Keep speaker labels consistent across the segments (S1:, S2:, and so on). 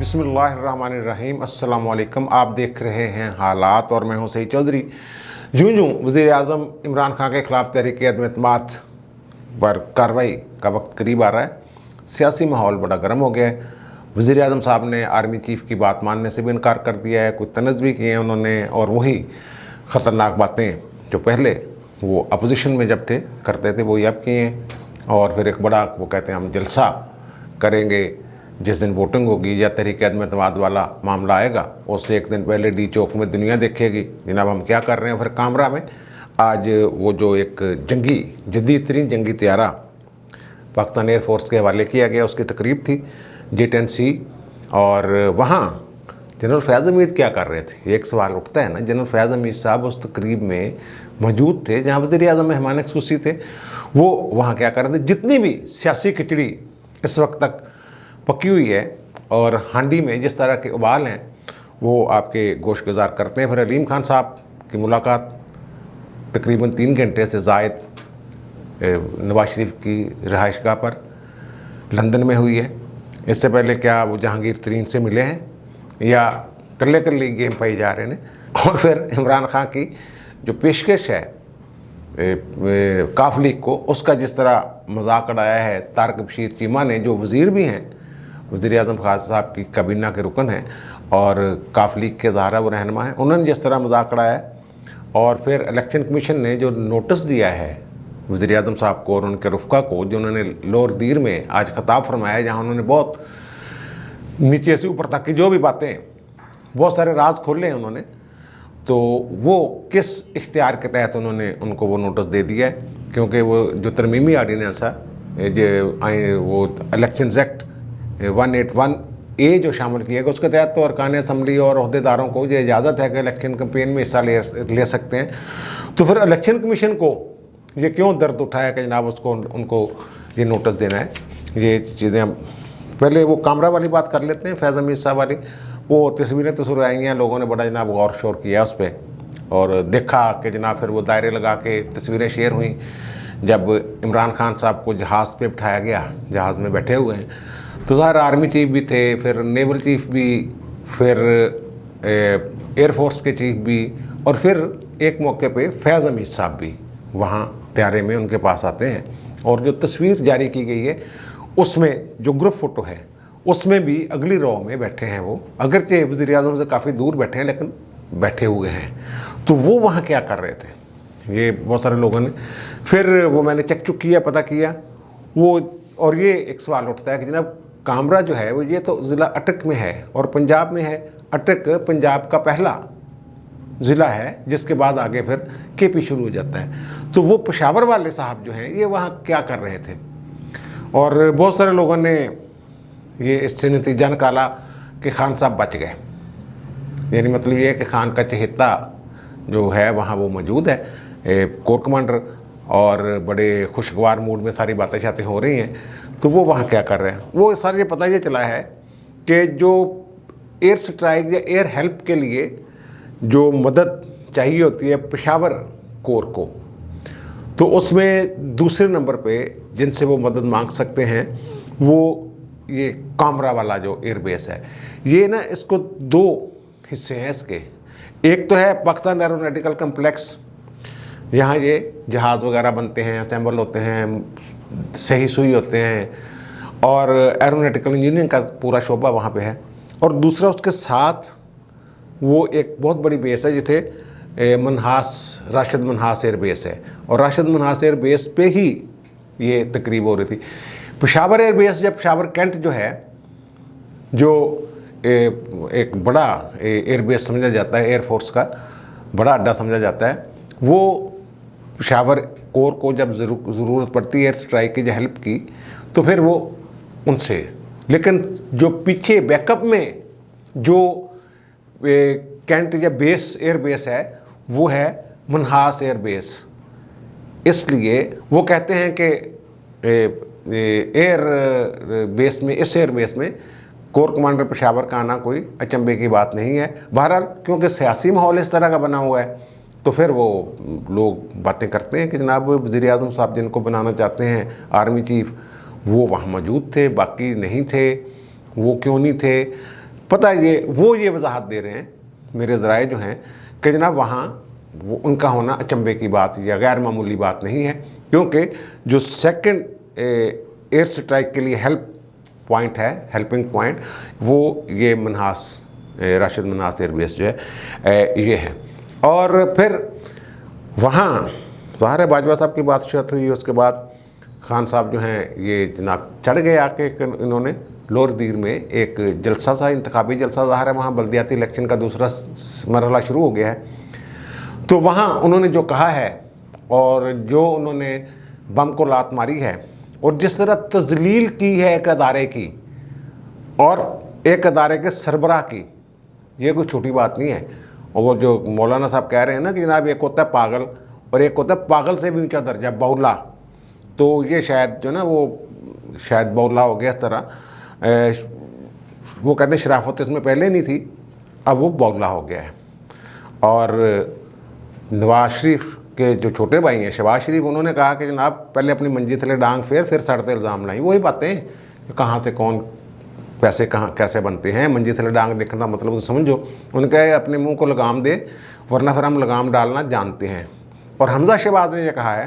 S1: बिस्मिल्लाहिर्रहमानिर्रहीम। अस्सलाम वालेकुम। आप देख रहे हैं हालात और मैं हूं सईद चौधरी। यूं वज़ीर आज़म इमरान खान के ख़िलाफ़ तहरीक अदम एतमाद पर कार्रवाई का वक्त करीब आ रहा है। सियासी माहौल बड़ा गर्म हो गया है। वज़ीर आज़म साहब ने आर्मी चीफ़ की बात मानने से भी इनकार कर दिया है, कुछ तनज़ भी किए हैं उन्होंने, और वही ख़तरनाक बातें जो पहले वो अपोजिशन में जब थे करते थे वही अब किए हैं। और फिर एक बड़ा वो कहते हैं हम जलसा करेंगे जिस दिन वोटिंग होगी या तहरीक अदम एतमाद वाला मामला आएगा, उससे एक दिन पहले डी चौक में दुनिया देखेगी जनाब हम क्या कर रहे हैं। फिर कामरा में आज वो जो एक जंगी जदीद तरीन जंगी त्यारा पाकिस्तान एयरफोर्स के हवाले किया गया, उसकी तकरीब थी J-10C, और वहाँ जनरल फैज़ हमीद क्या कर रहे थे। एक सवाल उठता है ना, जनरल फैज़ हमीद साहब उस तकरीब में मौजूद थे जहाँ वज़ीर आज़म मेहमान ख़ुसूसी थे, वो वहाँ क्या कर रहे थे। जितनी भी सियासी खिचड़ी इस वक्त तक पकी हुई है और हांडी में जिस तरह के उबाल हैं वो आपके गोशगुजार करते हैं। फिर अलीम खान साहब की मुलाकात तकरीबन 3 घंटे से ज़ायद नवाज शरीफ की रहाइशगाह पर लंदन में हुई है। इससे पहले क्या वो जहांगीर तरीन से मिले हैं या कल्ले कल्ले गेम पाई जा रहे हैं। और फिर इमरान खान की जो पेशकश है काफ लीग को, उसका जिस तरह मजाक उड़ाया है तारक बशीर चीमा ने, जो वज़ीर भी हैं, वज़ीर आज़म खान साहब की काबीना के रुकन हैं और काफ लीग के ज़ाहरा वो रहनुमा हैं, उन्होंने जिस तरह मजाक उड़ाया। और फिर इलेक्शन कमीशन ने जो नोटिस दिया है वज़ीर आज़म साहब को और उनके रुफ़का को, जो उन्होंने लोअर दीर में आज खिताब फरमाया, जहाँ उन्होंने बहुत नीचे से ऊपर तक की जो भी बातें, बहुत सारे राज खोले हैं उन्होंने, तो वो किस इख्तियार के तहत उन्होंने उनको वो नोटिस दे दिया है। क्योंकि वो जो तरमीमी आर्डीनेंस है जो आए वो इलेक्शन एक्ट 181A जो शामिल किया गया, उसके तहत तो अरकान असम्बली और अहदेदारों को ये इजाज़त है कि इलेक्शन कैंपेन में हिस्सा ले सकते हैं। तो फिर इलेक्शन कमीशन को ये क्यों दर्द उठाया कि जनाब उसको उनको ये नोटिस देना है। ये चीज़ें हम पहले वो कामरा वाली बात कर लेते हैं, फैज़ हमीद साहब वाली। वो तस्वीरें तो आई हैं, लोगों ने बड़ा जनाब गौर शोर किया उस पर और देखा कि जनाब फिर वो दायरे लगा के तस्वीरें शेयर हुई जब इमरान खान साहब को जहाज़ पे बिठाया गया, जहाज़ में बैठे हुए हैं, तो ज़ाहिर आर्मी चीफ भी थे, फिर नेवल चीफ भी, फिर एयरफोर्स के चीफ भी, और फिर एक मौके पे फैज़ हमीद साहब भी वहाँ त्यारे में उनके पास आते हैं। और जो तस्वीर जारी की गई है उसमें जो ग्रुप फ़ोटो है उसमें भी अगली रो में बैठे हैं वो, अगरचे वज़ीर आज़म से काफ़ी दूर बैठे हैं लेकिन बैठे हुए हैं। तो वो वहाँ क्या कर रहे थे ये बहुत सारे लोगों ने, फिर वो मैंने चेक चुक किया, पता किया वो। और ये एक सवाल उठता है कि जनाब कामरा जो है वो ये तो ज़िला अटक में है और पंजाब में है। अटक पंजाब का पहला ज़िला है जिसके बाद आगे फिर KP शुरू हो जाता है। तो वो पेशावर वाले साहब जो हैं ये वहाँ क्या कर रहे थे। और बहुत सारे लोगों ने ये इससे नतीजा निकाला कि खान साहब बच गए, यानी मतलब ये है कि खान का चहेता जो है वहाँ वो मौजूद है, कोर कमांडर, और बड़े खुशगवार मूड में सारी बातें शातें हो रही हैं। तो वो वहाँ क्या कर रहे हैं, वो सारा ये पता ये चला है कि जो एयर स्ट्राइक या एयर हेल्प के लिए जो मदद चाहिए होती है पेशावर कोर को, तो उसमें दूसरे नंबर पे जिनसे वो मदद मांग सकते हैं वो ये कामरा वाला जो एयरबेस है। ये ना इसको 2 हिस्से हैं इसके। एक तो है पाकिस्तान एरोनॉटिकल कम्प्लेक्स, यहाँ ये जहाज़ वगैरह बनते हैं, असेंबल होते हैं, सही सुई होते हैं, और एरोनॉटिकल इंजीनियरिंग का पूरा शोबा वहाँ पे है। और दूसरा उसके साथ वो एक बहुत बड़ी बेस है जिसे राशिद मनहास एयरबेस है, और राशिद मनहास एयरबेस पे ही ये तकरीब हो रही थी। पेशावर एयरबेस जब पेशावर कैंट जो है, जो एक बड़ा एयरबेस समझा जाता है, एयरफोर्स का बड़ा अड्डा समझा जाता है, वो पेशावर कोर को जब ज़रूरत पड़ती है एयर स्ट्राइक की या हेल्प की, तो फिर वो उनसे, लेकिन जो पीछे बैकअप में जो कैंट या बेस एयरबेस है वो है मनहास एयरबेस। इसलिए वो कहते हैं कि एयर बेस में, इस एयर बेस में कोर कमांडर पेशावर का आना कोई अचंभे की बात नहीं है। बहरहाल क्योंकि सियासी माहौल इस तरह का बना हुआ है तो फिर वो लोग बातें करते हैं कि जनाब वज़ीर आज़म साहब जिनको बनाना चाहते हैं आर्मी चीफ, वो वहाँ मौजूद थे, बाकी नहीं थे। वो क्यों नहीं थे? पता है ये वजाहत दे रहे हैं मेरे ज़राए जो हैं कि जनाब वहाँ वो उनका होना अचंभे की बात या गैर मामूली बात नहीं है, क्योंकि जो सेकंड एयर स्ट्राइक के लिए हेल्पिंग पॉइंट वो ये मनहास राशिद मन्हास एयरबेस जो है ये है। और फिर वहाँ ज़ाहिर है बाजवा साहब की बातचीत हुई, उसके बाद खान साहब जो हैं ये जनाब चढ़ गए आके इन्होंने लोअर दीर में एक जलसा सा, इंतखाबी जलसा, ज़ाहिर है वहाँ बल्दियाती इलेक्शन का दूसरा मरहला शुरू हो गया है। तो वहाँ उन्होंने जो कहा है और जो उन्होंने बम को लात मारी है और जिस तरह तजलील की है एक अदारे की और एक अदारे के सरबराह की, ये कोई छोटी बात नहीं है। और वो जो मौलाना साहब कह रहे हैं ना कि जनाब एक होता है पागल और एक होता है पागल से भी ऊंचा दर्जा बौला, तो ये शायद जो ना वो शायद बौला हो गया इस तरह। वो कहते हैं शराफत इसमें पहले नहीं थी, अब वो बौला हो गया है। और नवाज शरीफ के जो छोटे भाई हैं शहबाज शरीफ, उन्होंने कहा कि जनाब पहले अपनी मंजी थले डांग फेर फिर सड़ते इल्ज़ाम लाई। वही बातें कहाँ से कौन पैसे कहाँ कैसे बनते हैं, मंजी थले डांग देखने का मतलब तो समझो। उनके अपने मुंह को लगाम दे वरना फिर हम लगाम डालना जानते हैं। और हमजा शहबाज ने यह कहा है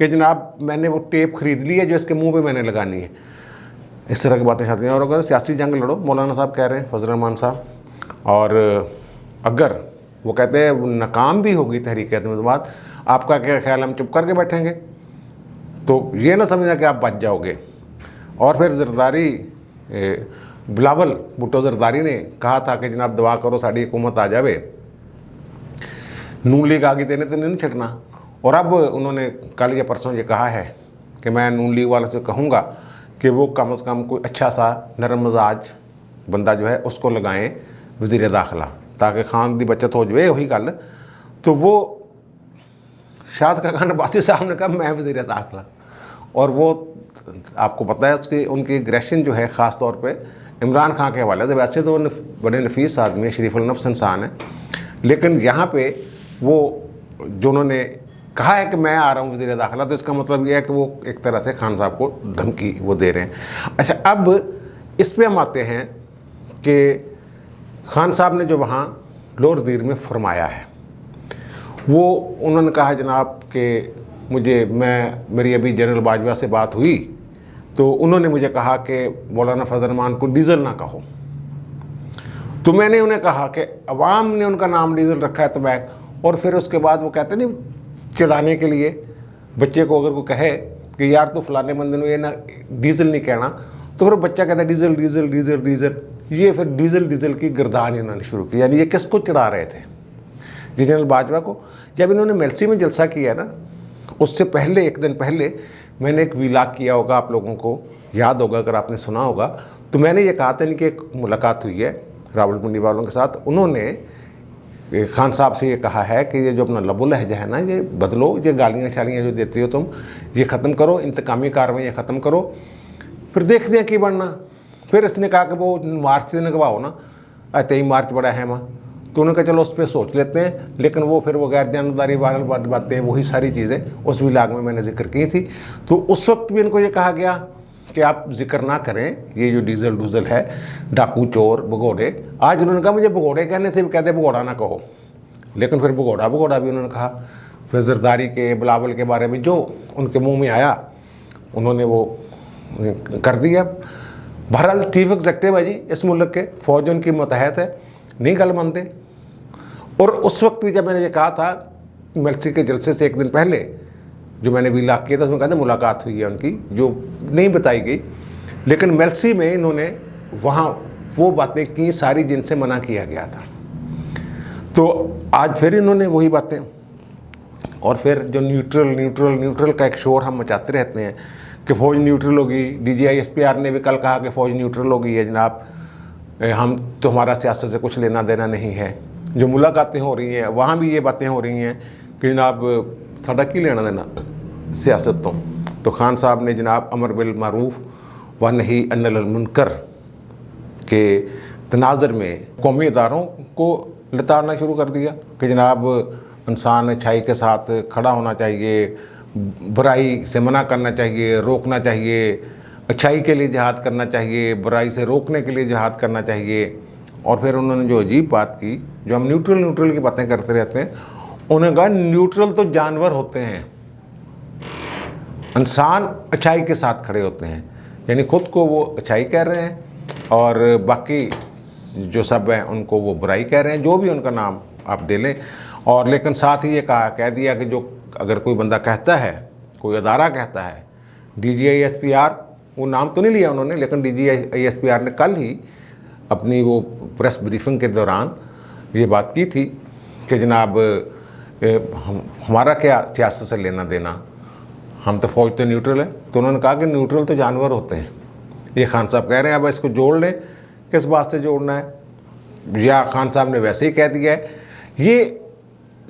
S1: कि जनाब मैंने वो टेप खरीद ली है जो इसके मुंह पे मैंने लगानी है। इस तरह की बातें चाहती हैं। और अगर सियासी जंग लड़ो, मौलाना साहब कह रहे हैं, फजल रहमान साहब, और अगर वो कहते हैं नाकाम भी होगी तहरीक एतमाद, आपका क्या ख्याल, हम चुप करके बैठेंगे? तो ये ना समझना कि आप बच जाओगे। और फिर जरदारी बिलावल भुट्टो जरदारी ने कहा था कि जनाब दुआ करो साड़ी हुकूमत आ जावे, नून लीग आगे देने तो नहीं छिड़ना। और अब उन्होंने कल या परसों ये कहा है कि मैं नून लीग वालों से कहूँगा कि वो कम से कम कोई अच्छा सा नरम मजाज बंदा जो है उसको लगाएं वज़ीर दाखिला, ताकि खान की बचत हो जाए। वही गल तो वो शाद खान अब्बासी साहब ने कहा मैं वज़ीर दाखिला, और वो आपको पता है उसकी उनकी एग्रेशन जो है ख़ास तौर पे इमरान खान के हवाले से। वैसे तो वो बड़े नफीस आदमी है, शरीफुल नफ्स इंसान है, लेकिन यहाँ पे वो जो उन्होंने कहा है कि मैं आ रहा हूँ वज़ीर दाखिला, तो इसका मतलब ये है कि वो एक तरह से खान साहब को धमकी वो दे रहे हैं। अच्छा, अब इस पर हम आते हैं कि खान साहब ने जो वहाँ लोअर दीर में फरमाया है, वो उन्होंने कहा जनाब कि मेरी अभी जनरल बाजवा से बात हुई तो उन्होंने मुझे कहा कि मौलाना फजल रहमान को डीज़ल ना कहो। तो मैंने उन्हें कहा कि अवाम ने उनका नाम डीज़ल रखा है तो मैं, और फिर उसके बाद वो कहते नहीं चिढ़ाने के लिए बच्चे को अगर वो कहे कि यार तो फलाने बंदे ने ये ना डीज़ल नहीं कहना, तो फिर बच्चा कहता है डीज़ल डीज़ल डीज़ल डीज़ल। ये फिर डीज़ल की गिरदान इन्होंने शुरू की। यानी ये किसको चिढ़ा रहे थे? जी जनरल बाजवा को। जब इन्होंने मेलसी में जलसा किया ना, उससे पहले एक दिन पहले मैंने एक वीलाग किया होगा, आप लोगों को याद होगा अगर आपने सुना होगा। तो मैंने ये कहा था इनकी एक मुलाकात हुई है रावलपिंडी वालों के साथ। उन्होंने खान साहब से ये कहा है कि ये जो अपना लबो लहजा है ना ये बदलो, ये गालियाँ शालियाँ जो देती हो तुम ये ख़त्म करो, इंतकामी कार्रवाइयाँ ख़त्म करो, फिर देखते हैं कि बनना। फिर इसने कहा कि वो मार्च से निकवाओ ना, 23 मार्च बड़ा है माँ। तो उन्होंने कहा चलो उस पर सोच लेते हैं, लेकिन वो फिर वो गैर जानबदारी वाली बातें वही सारी चीज़ें उस विलाग में मैंने जिक्र की थी। तो उस वक्त भी इनको ये कहा गया कि आप जिक्र ना करें ये जो डीज़ल डूज़ल है, डाकू चोर भगोड़े। आज उन्होंने कहा मुझे भगोड़े कहने से भी कहते भगोड़ा ना कहो, लेकिन फिर भगोड़ा भी उन्होंने कहा। फिर जरदारी के बिलावल के बारे में जो उनके मुँह में आया उन्होंने वो कर दिया। बहरहाल चीफ एग्जेक्टिव है जी इस मुल्क के, फ़ौज उनकी मतहत है, नहीं गल मानते। और उस वक्त भी जब मैंने ये कहा था मेलसी के जलसे से एक दिन पहले जो मैंने विलाग किया था, उसमें कहते मुलाकात हुई है उनकी जो नहीं बताई गई, लेकिन मेलसी में इन्होंने वहाँ वो बातें की सारी जिनसे मना किया गया था। तो आज फिर इन्होंने वही बातें, और फिर जो न्यूट्रल का एक शोर हम मचाते रहते हैं कि फ़ौज न्यूट्रल होगी। DGI SPR ने भी कल कहा कि फ़ौज न्यूट्रल होगी है जनाब, हम तो हमारा सियासत से कुछ लेना देना नहीं है। जो मुलाकातें हो रही हैं वहाँ भी ये बातें हो रही हैं कि जनाब साडा की लेना देना सियासत तो खान साहब ने जनाब अमर बिल मारूफ व नही अनिल मुनकर के तनाज़र में कौमी इदारों को लताड़ना शुरू कर दिया कि जनाब इंसान अच्छाई के साथ खड़ा होना चाहिए, बुराई से मना करना चाहिए, रोकना चाहिए, अच्छाई के लिए जिहाद करना चाहिए, बुराई से रोकने के लिए जिहाद करना चाहिए। और फिर उन्होंने जो अजीब बात की, जो हम न्यूट्रल की बातें करते रहते हैं, उन्होंने कहा न्यूट्रल तो जानवर होते हैं, इंसान अच्छाई के साथ खड़े होते हैं। यानी खुद को वो अच्छाई कह रहे हैं और बाकी जो सब हैं उनको वो बुराई कह रहे हैं, जो भी उनका नाम आप दे लें। और लेकिन साथ ही ये कह दिया कि जो अगर कोई बंदा कहता है, कोई अदारा कहता है, DGISPR, वो नाम तो नहीं लिया उन्होंने, लेकिन DGISPR ने कल ही अपनी वो प्रेस ब्रीफिंग के दौरान ये बात की थी कि जनाब हमारा क्या सियासत से लेना देना, हम तो फौज तो न्यूट्रल है। तो उन्होंने कहा कि न्यूट्रल तो जानवर होते हैं। ये खान साहब कह रहे हैं, अब इसको जोड़ लें, किस बात से जोड़ना है, या खान साहब ने वैसे ही कह दिया है। ये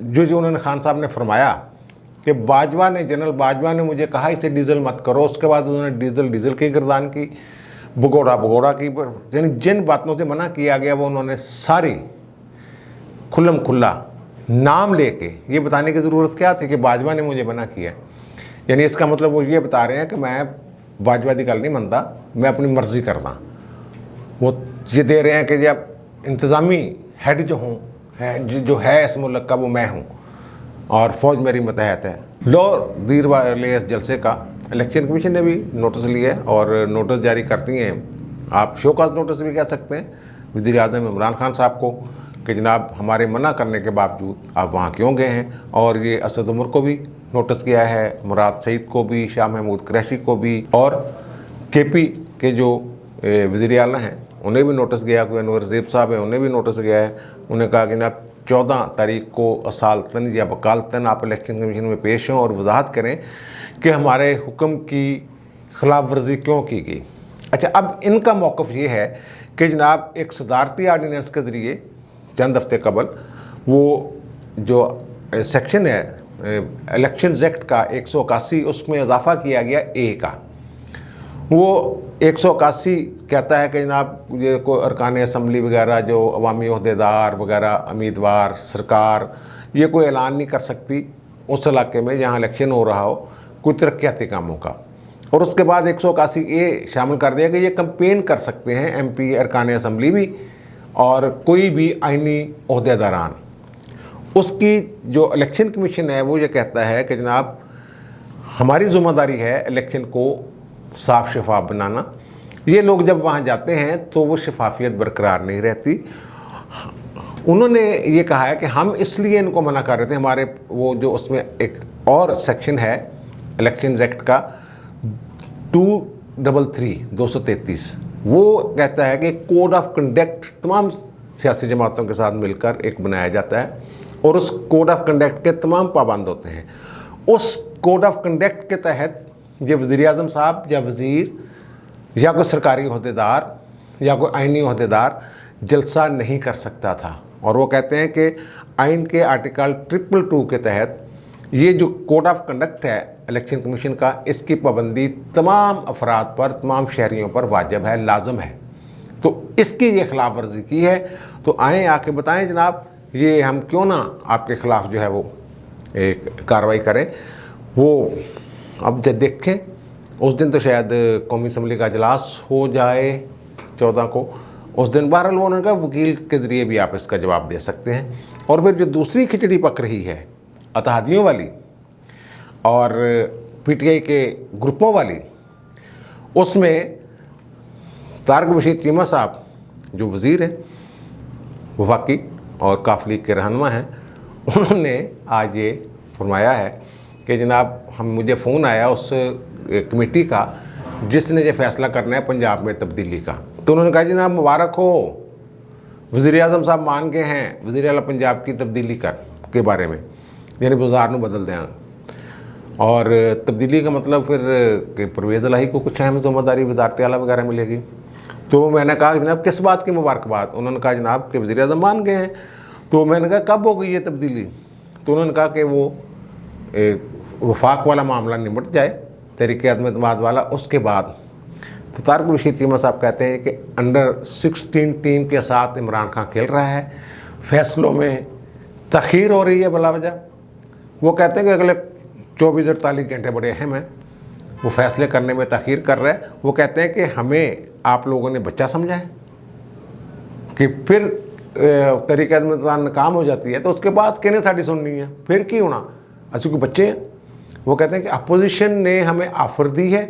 S1: जो उन्होंने खान साहब ने फरमाया कि बाजवा ने, जनरल बाजवा ने मुझे कहा इसे डीजल मत करो, उसके बाद उन्होंने डीजल की गर्दान की, भगोड़ा की, यानी जिन बातों से मना किया गया वो उन्होंने सारी खुल्लम खुल्ला नाम लेके ये बताने की ज़रूरत क्या थी कि बाजवा ने मुझे मना किया। यानी इसका मतलब वो ये बता रहे हैं कि मैं बाजवा की गल नहीं मनता, मैं अपनी मर्ज़ी करना। वो ये दे रहे हैं कि जब इंतज़ामी हेड जो हूँ जो है इस मुल्क का, वो मैं हूँ और फ़ौज मेरी मतहत है। लो दीर वाले इस जलसे का इलेक्शन कमीशन ने भी नोटिस लिया और नोटिस जारी करती हैं, आप शोकाज नोटिस भी कह सकते हैं, वज़ीर-ए-आज़म इमरान खान साहब को कि जनाब हमारे मना करने के बावजूद आप वहाँ क्यों गए हैं। और ये असद उमर को भी नोटिस किया है, मुराद सईद को भी, शाह महमूद कुरैशी को भी, और KP के जो वज़ीर आला हैं उन्हें भी नोटिस गया, कोई अनवर ज़ेब साहब हैं उन्हें भी नोटिस गया है। उन्हें कहा कि जनाब 14 तारीख को असालतन या वकालतन आप इलेक्शन कमीशन में पेश हों और वजाहत करें कि हमारे हुक्म की खिलाफ वर्जी क्यों की गई। अच्छा, अब इनका मौक़िफ़ ये है कि जनाब एक सदारती आर्डीनेंस के ज़रिए चंद हफ्ते कबल वो जो सेक्शन है इलेक्शन एक्ट का 181, उसमें इजाफ़ा किया गया A का। वो 181 कहता है कि जनाब ये कोई अरकान असम्बली वगैरह, जो अवामी ओहदेदार वगैरह, उम्मीदवार, सरकार, ये कोई ऐलान नहीं कर सकती उस इलाके में जहाँ इलेक्शन हो रहा हो कोई तरक्याती कामों का। और उसके बाद 181A शामिल कर दिया कि ये कंपेन कर सकते हैं MP, अरकान असम्बली भी और कोई भी आइनी ओहदेदारान। उसकी जो इलेक्शन कमीशन है वो ये कहता है कि जनाब हमारी ज़िम्मेदारी है इलेक्शन को साफ शफाफ बनाना। ये लोग जब वहाँ जाते हैं तो वो शफाफियत बरकरार नहीं रहती। उन्होंने ये कहा है कि हम इसलिए इनको मना कर रहे थे, हमारे वो जो उसमें एक और सेक्शन है इलेक्शन एक्ट का 233, वो कहता है कि कोड ऑफ कंडक्ट तमाम सियासी जमातों के साथ मिलकर एक बनाया जाता है और उस कोड ऑफ कंडक्ट के तमाम पाबंद होते हैं। उस कोड ऑफ कंडक्ट के तहत ये वज़ीर-ए-आज़म साहब या वज़ीर या कोई सरकारी ओहदेदार या कोई आइनी ओहदेदार जलसा नहीं कर सकता था। और वो कहते हैं कि आइन के आर्टिकल 222 के तहत ये जो कोड ऑफ कंडक्ट है इलेक्शन कमीशन का, इसकी पाबंदी तमाम अफराद पर, तमाम शहरियों पर वाजिब है, लाजम है। तो इसकी ये खिलाफ वर्जी की है। तो आएँ आके बताएं जनाब ये हम क्यों ना आपके ख़िलाफ़ जो है वो एक कार्रवाई करें। वो अब जब देखें उस दिन तो शायद कौमी असम्बली का इजलास हो जाए 14 को, उस दिन बहरहाल वो उन्होंने कहा वकील के ज़रिए भी आप इसका जवाब दे सकते हैं। और फिर जो दूसरी खिचड़ी पक रही है अतहादियों वाली और PTI के ग्रुपों वाली, उसमें तारिक बशीर चीमा साहब जो वज़ीर हैं वफाकी और काफ लीग के रहनुमा हैं, उन्होंने आज ये फरमाया है कि जनाब मुझे फ़ोन आया उस कमेटी का जिसने ये फ़ैसला करना है पंजाब में तब्दीली का। तो उन्होंने कहा जनाब मुबारक हो, वज़ीर-ए-आज़म साहब मान गए हैं वज़ीर आला पंजाब की तब्दीली के बारे में, यानी बाजार में बदल दें। और तब्दीली का मतलब फिर कि परवेज़ इलाही को कुछ अहम ज़िम्मेदारी वज़ारत आला वगैरह मिलेगी। तो मैंने कहा जनाब किस बात की मुबारकबाद। उन्होंने कहा जनाब कि वज़ीर-ए-आज़म मान गए हैं। तो मैंने कहा कब हो गई ये तब्दीली। तो उन्होंने कहा कि वो वफाक वाला मामला निपट जाए, तहरीक अदम एतमाद वाला, उसके बाद। तो तारिक बशीर चीमा साहब कहते हैं कि अंडर 16 टीम के साथ इमरान खान खेल रहा है, फ़ैसलों में तख़ीर हो रही है बिला वजह। वो कहते हैं कि अगले 24-48 घंटे बड़े अहम हैं, वो फ़ैसले करने में तख़ीर कर रहा है। वो कहते हैं कि हमें आप लोगों ने बच्चा समझा है, कि फिर तरीक़े नाकाम हो जाती है तो उसके बाद कहने साड़ी सुननी है, फिर की होना। असु के बच्चे हैं, वो कहते हैं कि अपोजिशन ने हमें ऑफ़र दी है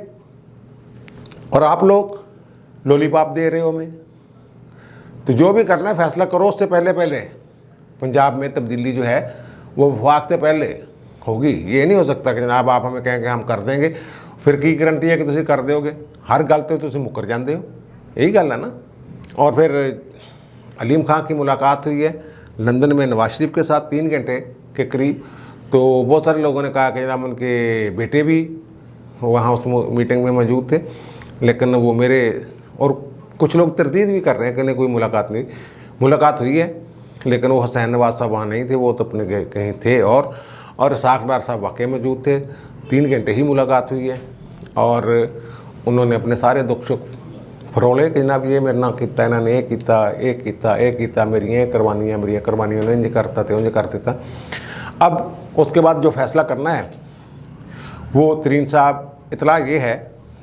S1: और आप लोग लॉलीपॉप दे रहे हो हमें, तो जो भी करना है फैसला करो, उससे पहले पंजाब में तब्दीली जो है वो वफाक से पहले होगी। ये नहीं हो सकता कि जनाब आप हमें कहेंगे हम कर देंगे, फिर की गारंटी है कि तुम कर दोगे, हर गल तो तुम मुकर जाते हो, यही गल है ना। और फिर अलीम खां की मुलाकात हुई है लंदन में नवाज शरीफ के साथ 3 घंटे के करीब। तो बहुत सारे लोगों ने कहा कि जनाब उनके बेटे भी वहाँ उस मीटिंग में मौजूद थे, लेकिन वो मेरे और कुछ लोग तरदीद भी कर रहे हैं कि नहीं कोई मुलाकात नहीं, मुलाकात हुई है, लेकिन वो हुसैन नवाज साहब वहाँ नहीं थे, वो तो अपने कहीं थे। और इसाक डार साहब वाकई मौजूद थे, 3 घंटे ही मुलाकात हुई है और उन्होंने अपने सारे दुख सुख फरोले कि जनाब ये मेरे ना किया, इन्होंने ये किया, मेरी ये करवानियाँ उन्हें इंज करता थे, उंज करते था। अब उसके बाद जो फैसला करना है वो तरीन साहब, इतला ये है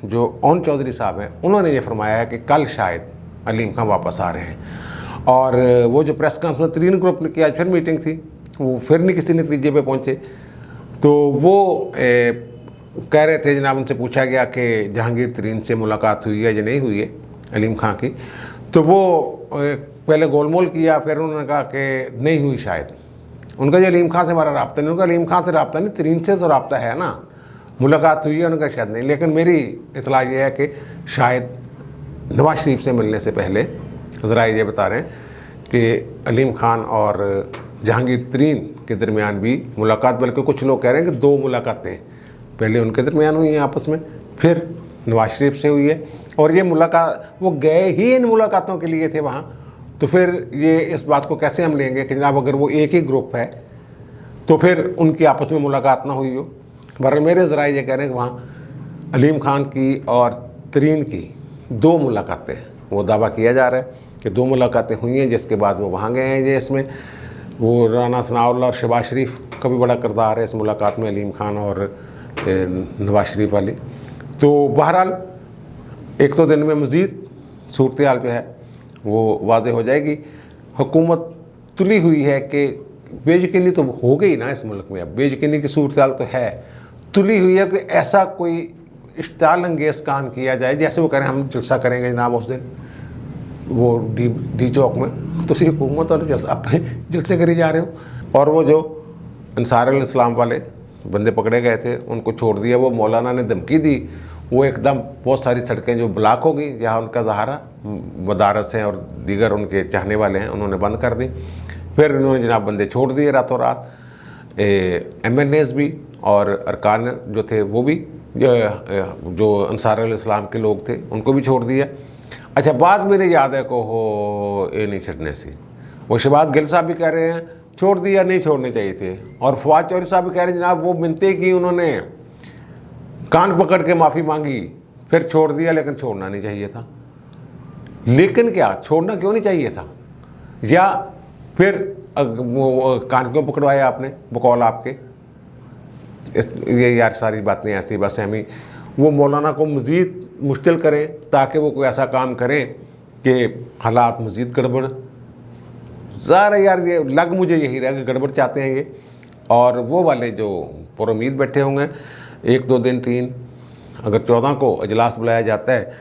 S1: जो ओन चौधरी साहब हैं, उन्होंने ये फरमाया है कि कल शायद अलीम खां वापस आ रहे हैं। और वो जो प्रेस कॉन्फ्रेंस तरीन ग्रुप ने किया, फिर मीटिंग थी, वो फिर नहीं किसी नतीजे पे पहुँचे। तो वो कह रहे थे, जनाब उनसे पूछा गया कि जहांगीर तरीन से मुलाकात हुई है या नहीं हुई है अलीम खां की, तो वो पहले गोलमोल किया, फिर उन्होंने कहा कि नहीं हुई शायद। उनका जो अलीम खां से हमारा रब्ता नहीं, उनका अलीम खां से रब्ता नहीं, तरीन से तो रब्ता है ना, मुलाकात हुई है उनका शायद नहीं। लेकिन मेरी इतला ये है कि शायद नवाज शरीफ से मिलने से पहले ज़रा ये बता रहे हैं कि अलीम खान और जहांगीर तरीन के दरमियान भी मुलाकात, बल्कि कुछ लोग कह रहे हैं कि 2 मुलाकातें पहले उनके दरमियान हुई हैं आपस में, फिर नवाज शरीफ से हुई है। और ये मुलाकात, वो गए ही इन मुलाकातों के लिए थे वहाँ, तो फिर ये इस बात को कैसे हम लेंगे कि जनाब अगर वो एक ही ग्रुप है तो फिर उनकी आपस में मुलाकात ना हुई हो। बहरहाल मेरे ज़रा ये कह रहे हैं कि वहाँ अलीम खान की और तरीन की 2 मुलाकातें, वो दावा किया जा रहा है कि 2 मुलाकातें हुई हैं, जिसके बाद वो वहाँ गए हैं। ये इसमें वो राना सनाउल्लाह और शहबाज शरीफ का भी बड़ा किरदार है इस मुलाकात में, अलीम खान और नवाज शरीफ वाली। तो बहरहाल 1-2 दिन में मज़ीद सूरत हाल जो है वो वाज़ेह हो जाएगी। हुकूमत तुली हुई है कि बेयकीनी तो हो गई ना इस मुल्क में, अब बेयकीनी की सूरत हाल तो है, तुली हुई है कि ऐसा कोई इश्ताल अंगेज़ काम किया जाए, जैसे वो कह रहे हैं हम जलसा करेंगे जनाब उस दिन वो डी चौक में, तो हुकूमत और अपने जलसे करी जा रहे हो। और वो जो अंसारुल इस्लाम वाले बंदे पकड़े गए थे उनको छोड़ दिया, वो मौलाना ने धमकी दी, वो एकदम बहुत सारी सड़कें जो ब्लॉक हो गई जहाँ उनका सहारा मदारस हैं और दीगर उनके चाहने वाले हैं, उन्होंने बंद कर दी। फिर उन्होंने जनाब बंदे छोड़ दिए रातों रात, MNAs भी और अरकान जो थे वो भी, जो अंसारुल इस्लाम के लोग थे उनको भी छोड़ दिया। अच्छा, बात मेरे याद है को हो ये नहीं छड़ने से, वो शहबाज गिल साहब भी कह रहे हैं छोड़ दिया, नहीं छोड़ने चाहिए थे। और फवाद चौधरी साहब भी कह रहे हैं जनाब वो मिन्नतें की, उन्होंने कान पकड़ के माफ़ी मांगी, फिर छोड़ दिया, लेकिन छोड़ना नहीं चाहिए था। लेकिन क्या छोड़ना क्यों नहीं चाहिए था, या फिर कान क्यों पकड़वाए आपने बकौल आपके? ये यार सारी बातें ऐसी बस हमें वो मौलाना को मज़ीद मुश्किल करें ताकि वो कोई ऐसा काम करें कि हालात मज़ीद गड़बड़। ज़रा यार ये लग मुझे यही रहा कि गड़बड़ चाहते हैं ये, और वो वाले जो पुरुम्मीद बैठे होंगे 1-2 दिन 3, अगर 14 को अजलास बुलाया जाता है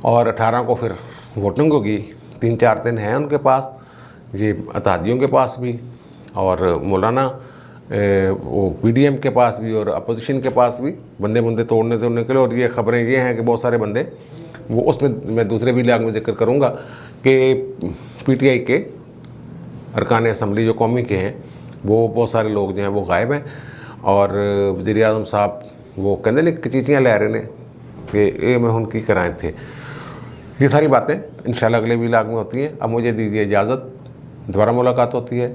S1: और 18 को फिर वोटिंग होगी, 3-4 दिन हैं उनके पास, ये अतादियों के पास भी और मौलाना वो PDM के पास भी और अपोजिशन के पास भी बंदे तोड़ने के लिए। और ये ख़बरें ये हैं कि बहुत सारे बंदे वो, उसमें मैं दूसरे भी इलाके में जिक्र करूँगा कि PTI के अरकान असम्बली जो कौमी के हैं वो बहुत सारे लोग जो हैं वो गायब हैं। और वज़ीर आज़म साहब वो कहते नहीं कचीचियाँ लै रहे ने कि ये मैं उनकी कराए थे। ये सारी बातें इंशाल्लाह अगले व्लॉग में होती हैं। अब मुझे दीजिए इजाज़त, दोबारा मुलाकात होती है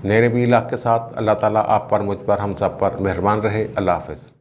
S1: नए व्लॉग के साथ। अल्लाह ताला आप पर, मुझ पर, हम सब पर मेहरबान रहे। अल्लाह हाफ़िज़।